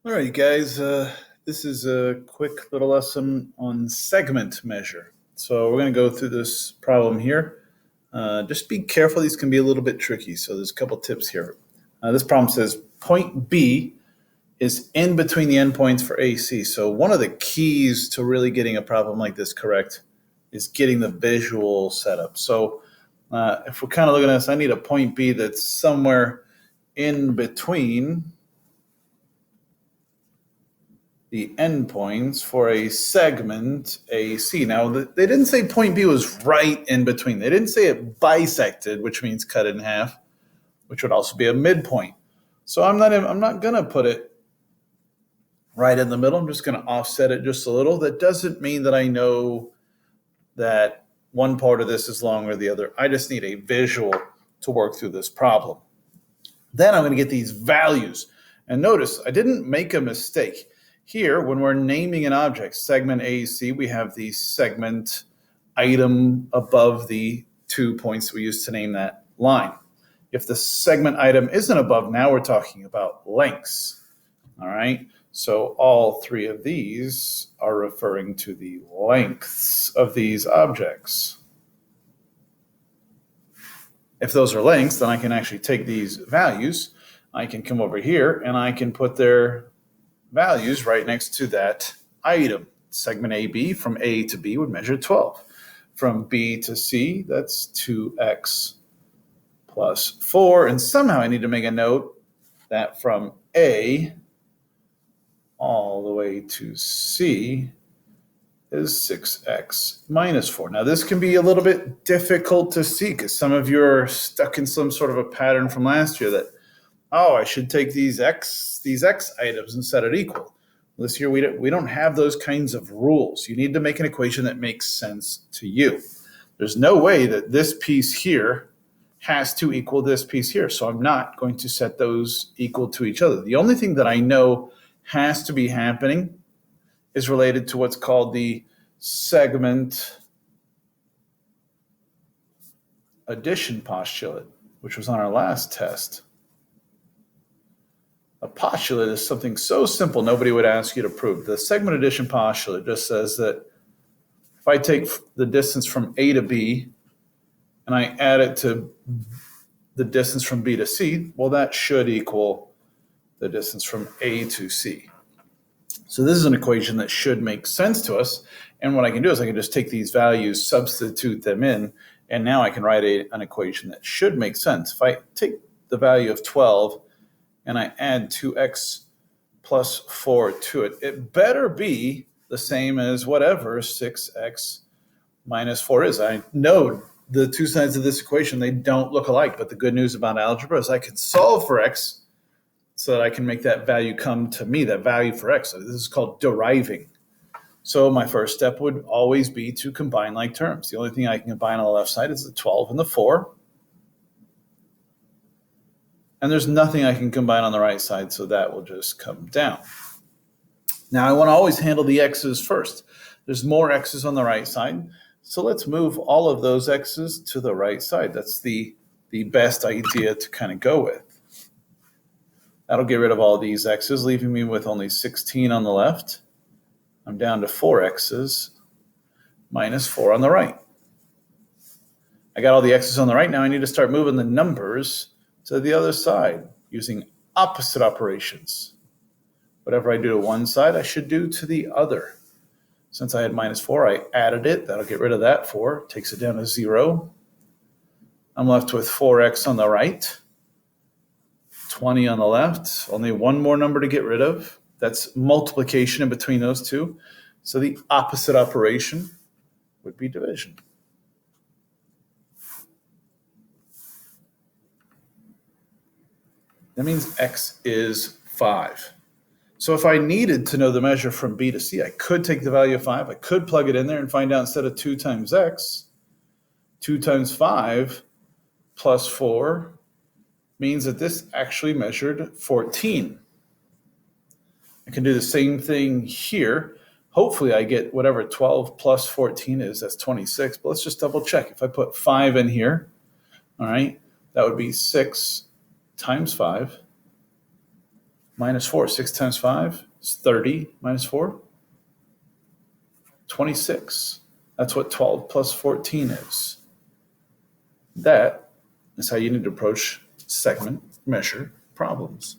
All right, guys, this is a quick little lesson on segment measure. So we're going to go through this problem here. Just be careful, these can be a little bit tricky. So there's a couple tips here. This problem says point B is in between the endpoints for AC. So one of the keys to really getting a problem like this correct is getting the visual setup. So if we're kind of looking at this, I need a point B that's somewhere in between the endpoints for a segment AC. Now, they didn't say point B was right in between. They didn't say it bisected, which means cut it in half, which would also be a midpoint. So I'm not going to put it right in the middle. I'm just going to offset it just a little. That doesn't mean that I know that one part of this is longer than the other. I just need a visual to work through this problem. Then I'm going to get these values. And notice, I didn't make a mistake. Here, when we're naming an object, segment AC, we have the segment item above the 2 points we used to name that line. If the segment item isn't above, now we're talking about lengths. All right, so all three of these are referring to the lengths of these objects. If those are lengths, then I can actually take these values. I can come over here and I can put their values right next to that item. Segment AB from A to B would measure 12. From B to C, that's 2x plus 4. And somehow I need to make a note that from A all the way to C is 6x minus 4. Now, this can be a little bit difficult to see because some of you are stuck in some sort of a pattern from last year that, oh, I should take these x items and set it equal. This year, we don't have those kinds of rules. You need to make an equation that makes sense to you. There's no way that this piece here has to equal this piece here, so I'm not going to set those equal to each other. The only thing that I know has to be happening is related to what's called the segment addition postulate, which was on our last test. A postulate is something so simple nobody would ask you to prove. The segment addition postulate just says that if I take the distance from A to B and I add it to the distance from B to C, well, that should equal the distance from A to C. So this is an equation that should make sense to us. And what I can do is I can just take these values, substitute them in, and now I can write an equation that should make sense. If I take the value of 12 and I add 2x plus 4 to it, it better be the same as whatever 6x minus 4 is. I know the two sides of this equation, they don't look alike, but the good news about algebra is I can solve for x so that I can make that value come to me, that value for x. So this is called deriving. So my first step would always be to combine like terms. The only thing I can combine on the left side is the 12 and the 4. And there's nothing I can combine on the right side, so that will just come down. Now I want to always handle the x's first. There's more x's on the right side, so let's move all of those x's to the right side. That's the best idea to kind of go with. That'll get rid of all these x's, leaving me with only 16 on the left. I'm down to 4 x's minus 4 on the right. I got all the x's on the right. Now I need to start moving the numbers to the other side using opposite operations. Whatever I do to one side, I should do to the other. Since I had minus 4, I added it. That'll get rid of that 4. Takes it down to 0. I'm left with 4x on the right, 20 on the left. Only one more number to get rid of. That's multiplication in between those two. So the opposite operation would be division. That means x is 5. So if I needed to know the measure from B to C, I could take the value of 5. I could plug it in there and find out instead of 2 times x, 2 times 5 plus 4 means that this actually measured 14. I can do the same thing here. Hopefully I get whatever 12 plus 14 is, that's 26. But let's just double check. If I put 5 in here, all right, that would be 6 times 5 minus 4. 6 times 5 is 30 minus 4, 26. That's what 12 plus 14 is. That is how you need to approach segment measure problems.